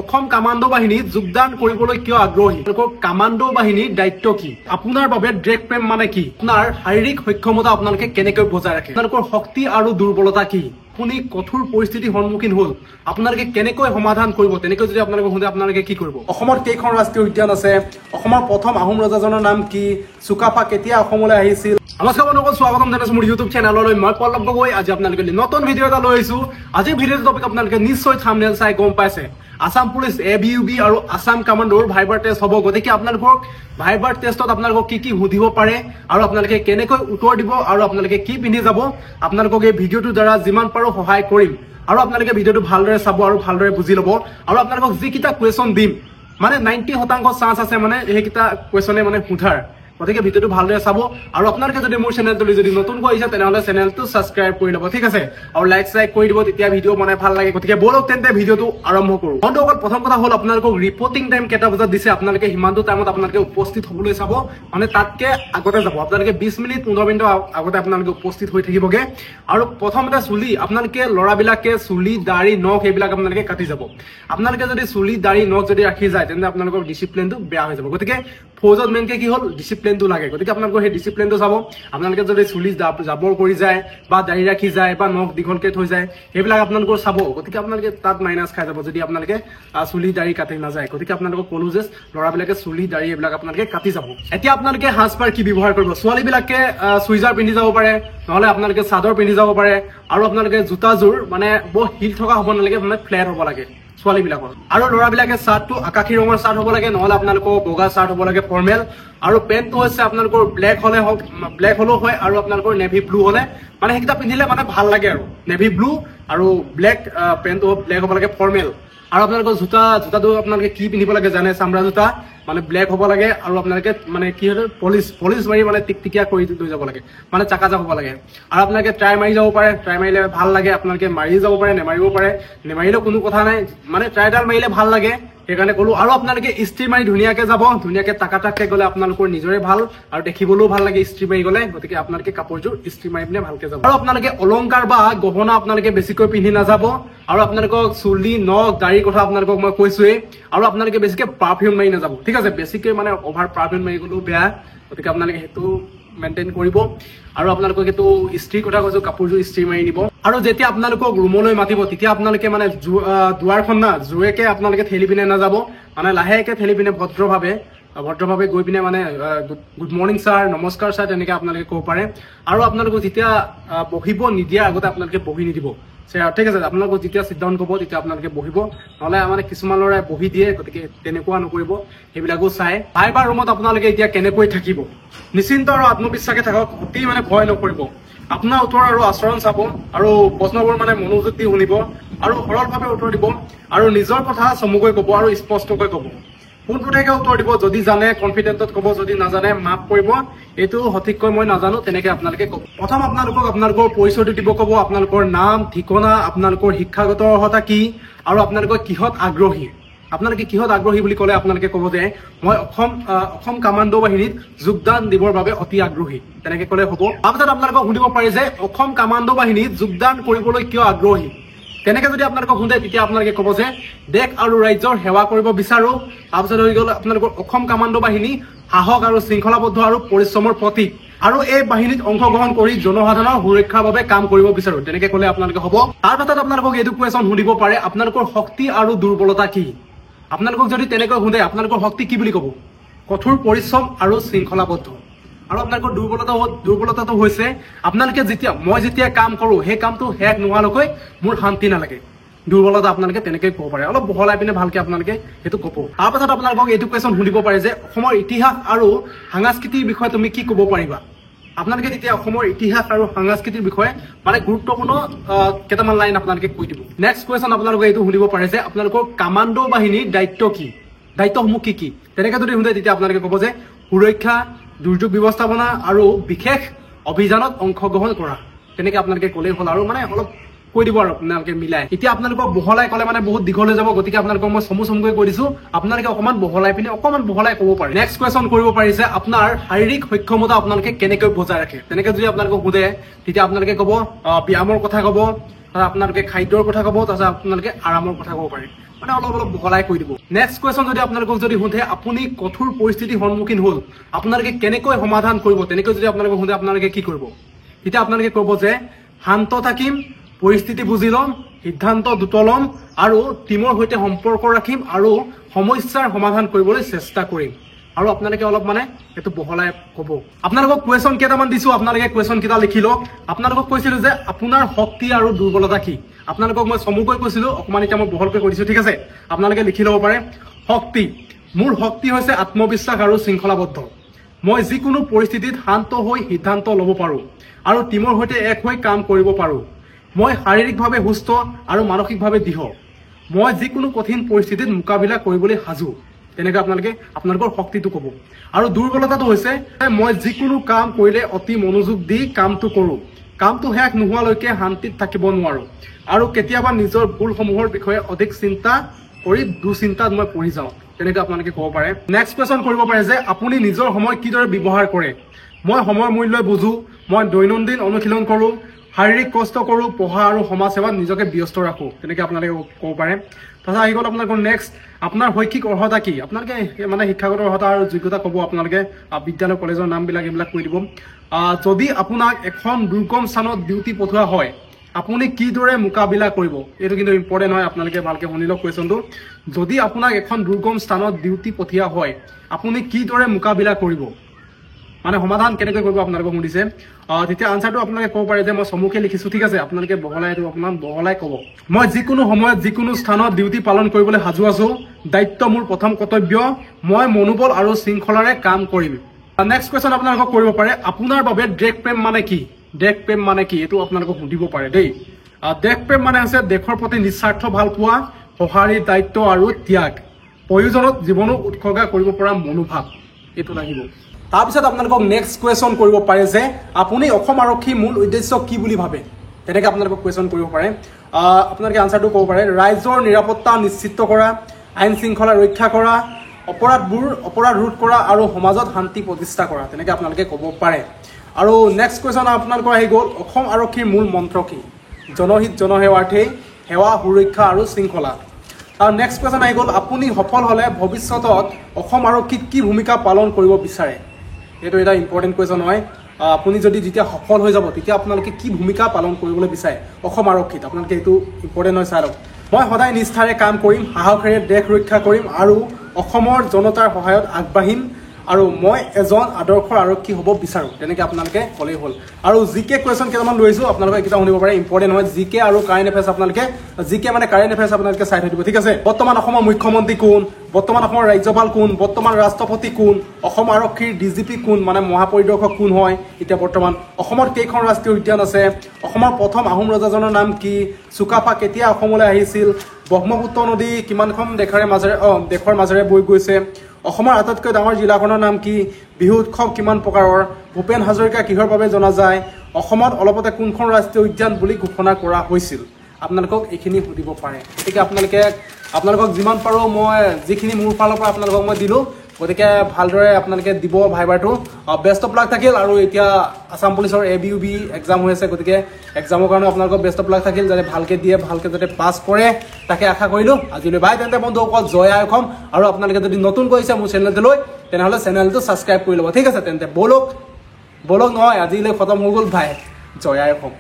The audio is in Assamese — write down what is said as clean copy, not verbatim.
অসম কামাণ্ডো বাহিনীত যোগদান কৰিবলৈ কিয় আগ্ৰহী? কামাণ্ডো বাহিনীৰ দায়িত্ব কি? আপোনাৰ বাবে ড্ৰেগ প্ৰেম মানে কি? আপোনাৰ শাৰীৰিক সক্ষমতা আপোনালোকে কেনেকৈ বজাই ৰাখে? আপোনালোকৰ শক্তি আৰু দুৰ্বলতা কি? আপুনি কঠোৰ পৰিস্থিতিৰ সন্মুখীন হ'ল আপোনালোকে কেনেকৈ সমাধান কৰিব? তেনেকৈ যদি আপোনালোকে শুনে আপোনালোকে কি কৰিব? অসমত কেইখন ৰাষ্ট্ৰীয় উদ্যান আছে? অসমৰ প্ৰথম আহোম ৰজাজনৰ নাম কি? চুকাফা কেতিয়া অসমলৈ আহিছিল? নমস্কাৰ বন্ধুসকল, স্বাগতম জনাইছো মোৰ ইউটিউব চেনেললৈ। মই পল্লৱ গগৈ। আজি আপোনালোকে নতুন ভিডিঅ' এটা লৈ আহিছো। আজিৰ ভিডিঅ'ৰ টপিক আপোনালোকে নিশ্চয় থাম্বনেইল চাই গম পাইছে। আসাম পুলিচ ABUB আৰু আসাম কামাণ্ডোৰ ভাইবাৰ টেষ্ট হ'ব। গতিকে আপোনালোকক ভাইবাৰ টেষ্টত আপোনালোকক কি কি সুধিব পাৰে আৰু আপোনালোকে কেনেকৈ উত্তৰ দিব আৰু আপোনালোকে কি পিন্ধি যাব, আপোনালোকক এই ভিডিঅ'টোৰ দ্বাৰা যিমান পাৰো সহায় কৰিম। আৰু আপোনালোকে ভিডিঅ'টো ভালদৰে চাব আৰু ভালদৰে বুজি ল'ব। আৰু আপোনালোকক যিকেইটা কুৱেশ্যন দিম মানে 90% চান্স আছে মানে সেইকেইটা কুৱেশ্যনে মানে সোধাৰ। গতিকে ভিডিঅ'টো ভালদৰে চাব। আৰু আপোনালোকে যদি মোৰ চেনেলটোলৈ যদি নতুনকৈ আহিছে তেনেহ'লে চেনেলটো ছাবস্ক্ৰাইব কৰি ল'ব, ঠিক আছে? আৰু লাইক কৰি দিব, তেতিয়া ভিডিঅ' বনাই ভাল লাগে। গতিকে বলক তেন্তে ভিডিঅ'টো আৰম্ভ কৰোঁ। বন্ধুসকল, প্ৰথম কথা হ'ল আপোনালোকক ৰিপৰ্টিং টাইম কেইটা বজাত দিছে আপোনালোকে সিমানটো টাইমত আপোনালোকে উপস্থিত হ'বলৈ চাব। মানে তাতকে আগতে যাব আপোনালোকে 20 মিনিট 15 মিনিটৰ আগতে আপোনালোকে উপস্থিত হৈ থাকিবগে। আৰু প্ৰথমতে চুলি আপোনালোকে ল'ৰাবিলাকে চুলি দাড়ি নখ এইবিলাক আপোনালোকে কাটি যাব। আপোনালোকে যদি চুলি দাড়ি নখ যদি ৰাখি যায় তেন্তে আপোনালোকৰ ডিচিপ্লিনটো বেয়া হৈ যাব। গতিকে ফৌজত মেইনকে কি হ'ল ডিচিপ্লিনটো লাগে। গতিকে আপোনালোকৰ সেই ডিচিপ্লিনটো চাব। আপোনালোকে যদি চুলি জাবৰ কৰি যায় বা দাড়ি ৰাখি যায় বা নখ দীঘলকে থৈ যায় সেইবিলাক আপোনালোকৰ চাব। গতিকে আপোনালোকে তাত মাইনাছ খাই যাব যদি আপোনালোকে চুলি দাড়ি কাটি নাযায়। গতিকে আপোনালোকক ক'লো যে ল'ৰাবিলাকে চুলি দাড়ি এইবিলাক আপোনালোকে কাটি যাব। এতিয়া আপোনালোকে সাজপাৰ কি ব্যৱহাৰ কৰিব? ছোৱালীবিলাকে চুইজাৰ পিন্ধি যাব পাৰে, নহ'লে আপোনালোকে চাদৰ পিন্ধি যাব পাৰে। আৰু আপোনালোকে জোতাযোৰ মানে বৰ হিল থকা হ'ব নালাগে, মানে ফ্লেট হ'ব লাগে ছোৱালীবিলাকৰ। আৰু ল'ৰাবিলাকে চাৰ্টটো আকাশী ৰঙৰ চাৰ্ট হ'ব লাগে, নহ'লে আপোনালোকৰ বগা চাৰ্ট হ'ব লাগে ফৰ্মেল। আৰু পেণ্টটো হৈছে আপোনালোকৰ ব্লেক হ'লেও হয় আৰু আপোনালোকৰ নেভি ব্লু হ'লে মানে সেইকেইটা পিন্ধিলে মানে ভাল লাগে। আৰু নেভি ব্লু আৰু ব্লেক পেণ্টটো ব্লেক হ'ব লাগে ফৰ্মেল। আৰু আপোনালোকৰ জোতাটো আপোনালোকে কি পিন্ধিব লাগে জানে? চামৰা জোতা মানে ব্লেক হ'ব লাগে। আৰু আপোনালোকে মানে কি হয় পলিচ মাৰি মানে টিকটিকিয়া কৰি লৈ যাব লাগে, মানে চাকা হ'ব লাগে। আৰু আপোনালোকে ট্ৰাই মাৰি যাব পাৰে, ট্ৰাই মাৰিলে ভাল লাগে। আপোনালোকে মাৰি যাব পাৰে, নেমাৰিব পাৰে, নেমাৰিলেও কোনো কথা নাই, মানে ট্ৰাইডাল মাৰিলে ভাল লাগে সেইকাৰণে ক'লো। আৰু আপোনালোকে ইস্ত্ৰি মাৰি ধুনীয়াকে যাব, ধুনীয়াকে টাকাকে গ'লে আপোনালোকৰ নিজৰে ভাল আৰু দেখিবলৈও ভাল লাগে ইস্ত্ৰি মাৰি গ'লে। গতিকে আপোনালোকে কাপোৰযোৰ ইস্ত্ৰি মাৰি পিনে ভালকে যাব। আৰু আপোনালোকে অলংকাৰ বা গহনা আপোনালোকে বেছিকৈ পিন্ধি নাযাব। আৰু আপোনালোকক চুলি নখ দাড়িৰ কথা আপোনালোকক মই কৈছোৱেই। আৰু আপোনালোকে বেছিকে পাৰফিউম মাৰি নাযাব, ঠিক আছে? বেছিকৈ মানে অভাৰ পাৰফিউম মাৰি গ'লেও বেয়া। গতিকে আপোনালোকে সেইটো মেইনটেইন কৰিব। আৰু আপোনালোকক এইটো ইস্ত্ৰিৰ কথা কৈছো, কাপোৰযোৰ ইস্ত্ৰি মাৰি দিব। আৰু যেতিয়া আপোনালোকক ৰুমলৈ মাতিব তেতিয়া আপোনালোকে মানে দুৱাৰখন না জোৰেকে আপোনালোকে ঠেলি পিনে নাযাব, মানে লাহেকে ঠেলি পিনে ভদ্ৰভাৱে গৈ পিনে মানে গুড মৰ্ণিং ছাৰ, নমস্কাৰ ছাৰ তেনেকে আপোনালোকে ক'ব পাৰে। আৰু আপোনালোকক যেতিয়া বহিব নিদিয়াৰ আগতে আপোনালোকে বহি নিদিব, ঠিক আছে? আপোনালোকক যেতিয়া চিট ডাউন কৰিব তেতিয়া আপোনালোকে বহিব, নহ'লে মানে কিছুমান ল'ৰাই বহি দিয়ে। গতিকে তেনেকুৱা নকৰিব, সেইবিলাকো চাই। ভাইবাৰ ৰুমত আপোনালোকে এতিয়া কেনেকৈ থাকিব? নিশ্চিন্ত আৰু আত্মবিশ্বাসে থাকক, অতি মানে ভয় নকৰিব। আপোনাৰ উত্তৰ আৰু আচৰণ চাব আৰু প্ৰশ্নবোৰ মানে মনোযোগ দি শুনিব আৰু সৰলভাৱে উত্তৰ দিব। আৰু নিজৰ কথা চমুকৈ ক'ব আৰু স্পষ্টকৈ ক'ব। পোনপটীয়াকৈ উত্তৰ দিব। যদি জানে কনফিডেণ্টত ক'ব, যদি নাজানে মাফ কৰিব, এইটো সঠিককৈ মই নাজানো তেনেকে আপোনালোকে ক'ব। প্ৰথম আপোনালোকৰ পৰিচয়টো দিব ক'ব, আপোনালোকৰ নাম ঠিকনা, আপোনালোকৰ শিক্ষাগত অৰ্হতা কি আৰু আপোনালোকৰ কিহত আগ্ৰহী। আপোনালোকে কিহত আগ্ৰহী বুলি ক'লে আপোনালোকে ক'ব যে মই অসম কামাণ্ডো বাহিনীত যোগদান দিবৰ বাবে অতি আগ্ৰহী, তেনেকে ক'লে হ'ব। তাৰপিছত আপোনালোকক সুধিব পাৰে যে অসম কামাণ্ডো বাহিনীত যোগদান কৰিবলৈ কিয় আগ্ৰহী। তেনেকে যদি আপোনালোকক সোধে তেতিয়া আপোনালোকে ক'ব যে দেশ আৰু ৰাজ্যৰ সেৱা কৰিব বিচাৰো। তাৰপিছত হৈ গ'ল আপোনালোকৰ অসম কামাণ্ডো বাহিনী সাহস আৰু শৃংখলাবদ্ধ আৰু পৰিশ্ৰমৰ প্ৰতীক। আৰু এই বাহিনীত অংশগ্ৰহণ কৰি জনসাধাৰণৰ সুৰক্ষাৰ বাবে কাম কৰিব বিচাৰো, তেনেকে ক'লে আপোনালোকে হ'ব। তাৰপাছত আপোনালোকক এইটো কুৱেশ্যন সুধিব পাৰে, আপোনালোকৰ শক্তি আৰু দুৰ্বলতা কি। আপোনালোকক যদি তেনেকৈ সোধে আপোনালোকৰ শক্তি কি বুলি ক'ব? কঠোৰ পৰিশ্ৰম আৰু শৃংখলাবদ্ধ। আৰু আপোনালোকৰ দুৰ্বলতাটো হৈছে আপোনালোকে মই যেতিয়া কাম কৰোঁ সেই কামটো শেষ নোহোৱালৈকে মোৰ শান্তি নালাগে। দুৰ্বলতা আপোনালোকে তেনেকৈ ক'ব পাৰে, অলপ বহলাই পিনে ভালকে আপোনালোকে সেইটো ক'ব। তাৰপাছত আপোনালোকক এইটো কুৱেশ্যন সুধিব পাৰে যে অসমৰ ইতিহাস আৰু সাংস্কৃতিৰ বিষয়ে তুমি কি ক'ব পাৰিবা। আপোনালোকে তেতিয়া অসমৰ ইতিহাস আৰু সাংস্কৃতিৰ বিষয়ে মানে গুৰুত্বপূৰ্ণ কেইটামান লাইন আপোনালোকে কৈ দিব। নেক্সট কুৱেশ্যন আপোনালোকে এইটো সুধিব পাৰে যে আপোনালোকৰ কামাণ্ডো বাহিনীৰ দায়িত্ব কি, দায়িত্বসমূহ কি কি। তেনেকে যদি সোধে তেতিয়া আপোনালোকে ক'ব যে সুৰক্ষা, দুৰ্যোগ ব্যৱস্থাপনা আৰু বিশেষ অভিযানত অংশগ্ৰহণ কৰা, তেনেকে আপোনালোকে ক'লেই হ'ল। আৰু মানে অলপ কৈ দিব আৰু আপোনালোকে মিলাই। এতিয়া আপোনালোকক বহলাই ক'লে মানে বহুত দীঘল হৈ যাব, গতিকে আপোনালোকক মই চমুকৈ কৈ দিছো, আপোনালোকে অকণমান বহলাই ক'ব পাৰে। নেক্সট কুৱেশ্যন কৰিব পাৰিছে আপোনাৰ শাৰীৰিক সক্ষমতা আপোনালোকে কেনেকৈ বজাই ৰাখে। তেনেকে যদি আপোনালোকক সোধে তেতিয়া আপোনালোকে ক'ব ব্যায়ামৰ কথা ক'ব, আপোনালোকে খাদ্যৰ কথা ক'ব, তাৰপিছত আপোনালোকে আৰামৰ কথা ক'ব পাৰে। মানে অলপ অলপ বহলাই কৈ দিব নেক্সট কুৱেশ্যন যদি আপোনালোকক যদি সোধে আপুনি কঠোৰ পৰিস্থিতিৰ সন্মুখীন হ'ল আপোনালোকে কেনেকৈ সমাধান কৰিব তেনেকৈ যদি আপোনালোকক সোধে আপোনালোকে কি কৰিব তেতিয়া আপোনালোকে ক'ব যে শান্ত থাকিম পৰিস্থিতি বুজি ল'ম সিদ্ধান্ত দ্ৰুত ল'ম আৰু টিমৰ সৈতে সম্পৰ্ক ৰাখিম আৰু সমস্যাৰ সমাধান কৰিবলৈ চেষ্টা কৰিম আৰু আপোনালোকে অলপ মানে এটো বহলাই ক'ব আপোনালোকক কুৱেশ্যন কেইটামান দিছো আপোনালোকে কুৱেশ্যন কেইটা লিখি লওক আপোনালোকক কৈছিলো যে আপোনাৰ শক্তি আৰু দুৰ্বলতা কি আপোনালোকক মই চমুকৈ কৈছিলো অকমান এতিয়া মই বহলকৈ কৈ দিছো ঠিক আছে আপোনালোকে লিখি ল'ব পাৰে শক্তি মোৰ শক্তি হৈছে আত্মবিশ্বাস আৰু শৃংখলাবদ্ধ মই যিকোনো পৰিস্থিতিত শান্ত হৈ সিদ্ধান্ত ল'ব পাৰো আৰু টিমৰ সৈতে এক হৈ কাম কৰিব পাৰো মই শাৰীৰিকভাৱে সুস্থ আৰু মানসিকভাৱে দৃঢ় মই যিকোনো কঠিন পৰিস্থিতিত মোকাবিলা কৰিবলৈ সাজু তেনেকৈ আপোনালোকে আপোনালোকৰ শক্তিটো ক'ব আৰু দুৰ্বলতাটো হৈছে মই যিকোনো কাম কৰিলে অতি মনোযোগ দি কামটো কৰোঁ কামটো শেষ নোহোৱালৈকে শান্তিত থাকিব নোৱাৰো আৰু কেতিয়াবা নিজৰ ভুলসমূহৰ বিষয়ে অধিক চিন্তা কৰি দুচিন্তাত মই পৰি যাওঁ তেনেকৈ আপোনালোকে ক'ব পাৰে নেক্সট কুৱেশ্যন কৰিব পাৰে যে আপুনি নিজৰ সময় কিদৰে ব্যৱহাৰ কৰে মই সময়ৰ মূল্য বুজো মই দৈনন্দিন অনুশীলন কৰোঁ শাৰীৰিক কষ্ট কৰোঁ পঢ়া আৰু সমাজ সেৱাত নিজকে ব্যস্ত ৰাখোঁ তেনেকৈ আপোনালোকে ক'ব পাৰে তাৰপিছত আহি গ'ল আপোনালোকৰ নেক্সট আপোনাৰ শৈক্ষিক অৰ্হতা কি আপোনালোকে মানে শিক্ষাগত অৰ্হতা আৰু যোগ্যতা ক'ব আপোনালোকে বিদ্যালয় কলেজৰ নামবিলাক এইবিলাক কৈ দিব যদি আপোনাক এখন দুৰ্গম স্থানত ডিউটি পঠোৱা হয় আপুনি কিদৰে মোকাবিলা কৰিব এইটো কিন্তু ইম্পৰ্টেণ্ট হয় আপোনালোকে ভালকৈ শুনি লওক কুৱেশ্যনটো যদি আপোনাক এখন দুৰ্গম স্থানত ডিউটি পঠিওৱা হয় আপুনি কিদৰে মোকাবিলা কৰিব মানে সমাধান কেনেকৈ কৰিব আপোনালোকক সুধিছে তেতিয়া আনসাৰটো আপোনালোকে ক'ব পাৰে যে মই চমুকৈ লিখিছোঁ ঠিক আছে আপোনালোকে বহলাই এইটো অকণমান বহলাই ক'ব মই যিকোনো সময়ত যিকোনো স্থানত ডিউটি পালন কৰিবলৈ সাজু আছোঁ দায়িত্ব মোৰ প্ৰথম কৰ্তব্য মই মনোবল আৰু শৃংখলাৰে কাম কৰিম নেক্সট কুৱেশ্যন আপোনালোকক কৰিব পাৰে আপোনাৰ বাবে দেশ প্ৰেম মানে কি দেশ প্ৰেম মানে কি এইটো আপোনালোকক সুধিব পাৰে দেই দেশ প্ৰেম মানে হৈছে দেশৰ প্ৰতি নিস্বাৰ্থ ভাল পোৱা সঁহাৰি দায়িত্ব আৰু ত্যাগ প্ৰয়োজনত জীৱনো উৎসৰ্গা কৰিব পৰা মনোভাৱ এইটো লাগিব তাৰপিছত আপোনালোকক নেক্সট কুৱেশ্যন কৰিব পাৰে যে আপুনি অসম আৰক্ষীৰ মূল উদ্দেশ্য কি বুলি ভাবে তেনেকৈ আপোনালোকক কুৱেশ্যন কৰিব পাৰে আপোনালোকে আনসাৰটো ক'ব পাৰে ৰাইজৰ নিৰাপত্তা নিশ্চিত কৰা আইন শৃংখলা ৰক্ষা কৰা অপৰাধ ৰোধ কৰা আৰু সমাজত শান্তি প্ৰতিষ্ঠা কৰা তেনেকৈ আপোনালোকে ক'ব পাৰে আৰু নেক্সট কুৱেশ্যন আপোনালোকৰ আহি গ'ল অসম আৰক্ষীৰ মূল মন্ত্ৰ কি জনহিত জনসেৱাৰ্থেই সেৱা সুৰক্ষা আৰু শৃংখলা আৰু নেক্সট কুৱেশ্যন আহি গ'ল আপুনি সফল হ'লে ভৱিষ্যতত অসম আৰক্ষীত কি ভূমিকা পালন কৰিব বিচাৰে এইটো এটা ইম্পৰ্টেণ্ট কুৱেশ্যন হয় আপুনি যদি যেতিয়া সফল হৈ যাব তেতিয়া আপোনালোকে কি ভূমিকা পালন কৰিবলৈ বিচাৰে অসম আৰক্ষীত আপোনালোকে এইটো ইম্পৰ্টেণ্ট হয় চাই লওক মই সদায় নিষ্ঠাৰে কাম কৰিম সাহসেৰে দেশ ৰক্ষা কৰিম আৰু অসমৰ জনতাৰ সহায়ত আগবাঢ়িম আৰু মই এজন আদৰ্শ আৰক্ষী হ'ব বিচাৰোঁ তেনেকৈ আপোনালোকে ক'লেই হ'ল আৰু জিকে কুৱেশ্যন কেইটামান লৈ আহিছোঁ আপোনালোকে এইকেইটা শুনিব পাৰে ইম্পৰ্টেণ্ট হয় জিকে আৰু কাৰেণ্ট এফেয়াৰ্ছ আপোনালোকে জিকে মানে কাৰেণ্ট এফেয়াৰ্ছ আপোনালোকে চাই থৈ দিব ঠিক আছে বৰ্তমান অসমৰ মুখ্যমন্ত্ৰী কোন বৰ্তমান অসমৰ ৰাজ্যপাল কোন বৰ্তমান ৰাষ্ট্ৰপতি কোন অসম আৰক্ষীৰ ডিজিপি কোন মানে মহাপৰিদৰ্শক কোন হয় এতিয়া বৰ্তমান অসমত কেইখন ৰাষ্ট্ৰীয় উদ্যান আছে অসমৰ প্ৰথম আহোম ৰজাজনৰ নাম কি চুকাফা কেতিয়া অসমলৈ আহিছিল ব্ৰহ্মপুত্ৰ নদী কিমানখন দেশৰ মাজেৰে বৈ গৈছে অসমৰ আটাইতকৈ ডাঙৰ জিলাখনৰ নাম কি বিহু উৎসৱ কিমান প্ৰকাৰৰ ভূপেন হাজৰিকা কিহৰ বাবে জনা যায় অসমত অলপতে কোনখন ৰাষ্ট্ৰীয় উদ্যান বুলি ঘোষণা কৰা হৈছিল আপোনালোকক এইখিনি সুধিব পাৰে গতিকে আপোনালোকক যিমান পাৰোঁ মই যিখিনি মোৰ ফালৰ পৰা আপোনালোকক মই দিলোঁ গতিকে ভালদৰে আপোনালোকে দিব ভাইবাৰটো বেষ্ট অফ লাক থাকিল আৰু এতিয়া আছাম পুলিচৰ ABUB এক্সাম হৈ আছে গতিকে এক্সামৰ কাৰণে আপোনালোকক বেষ্ট অফ লাক থাকিল যাতে ভালকৈ দিয়ে ভালকৈ যাতে পাছ কৰে তাকে আশা কৰিলোঁ আজিলৈ বাই তেন্তে বন্ধুসকল জয় আই অসম আৰু আপোনালোকে যদি নতুন কৰিছে মোৰ চেনেলটোলৈ তেনেহ'লে চেনেলটো ছাবস্ক্ৰাইব কৰি ল'ব ঠিক আছে তেন্তে বলক নহয় আজিলৈ খতম হৈ গ'ল ভাই জয় আই অসম